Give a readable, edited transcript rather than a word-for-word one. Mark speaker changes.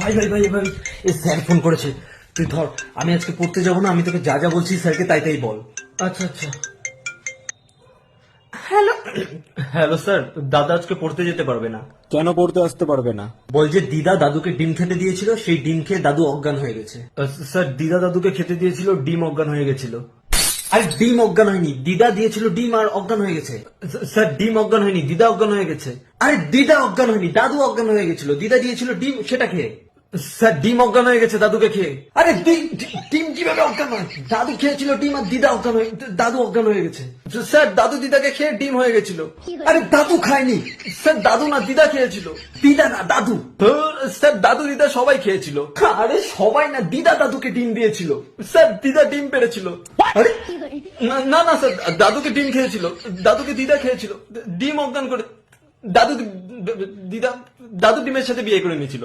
Speaker 1: ভাই ভাই ভাই ভাই এ স্যার ফোন করেছে, তুই ধর। আমি আজকে পড়তে যাবো না, আমি তোকে যা যা বলছি স্যারকে তাই তাই বল। আচ্ছা আচ্ছা। হ্যালো হ্যালো স্যার, দাদা আজকে পড়তে যেতে পারবে না।
Speaker 2: কেন পড়তে আসতে পারবে না?
Speaker 1: বল যে দিদা দাদুকে ডিম খেতে দিয়েছিল, সেই ডিম খেয়ে দাদু অজ্ঞান হয়ে গেছে। স্যার দিদা দাদুকে খেতে দিয়েছিল, ডিম অজ্ঞান হয়ে গেছিল। আরে ডিম অজ্ঞান হয়নি, দিদা দিয়েছিল ডিম আর অজ্ঞান হয়ে গেছে। স্যার ডিম অজ্ঞান হয়নি, দিদা অজ্ঞান হয়ে গেছে। আরে দিদা অজ্ঞান হয়নি, দাদু অজ্ঞান হয়ে গেছিল, দিদা দিয়েছিল ডিম সেটা খেয়ে। স্যার ডিম অজ্ঞান হয়ে গেছে দাদুকে খেয়ে। আরে ডিম কিভাবে অজ্ঞান হয়? দাদু খেয়েছিল ডিম আর দিদা অজ্ঞান হয়ে, দাদু অজ্ঞান হয়ে গেছে। স্যার দাদু দিদাকে খেয়ে ডিম হয়ে গেছিল। আরে দাদু খায়নি স্যার, দাদু না দিদা খেয়েছিল। দিদা না দাদু। স্যার দাদু দিদা সবাই খেয়েছিল। আরে সবাই না, দিদা দাদুকে ডিম দিয়েছিল। স্যার দিদা ডিম পেড়েছিল। আরে না না স্যার, দাদুকে ডিম খেয়েছিল, দাদুকে দিদা খেয়েছিল, ডিম অজ্ঞান করে। দাদু দিদা দাদু ডিমের সাথে বিয়ে করে নিয়েছিল।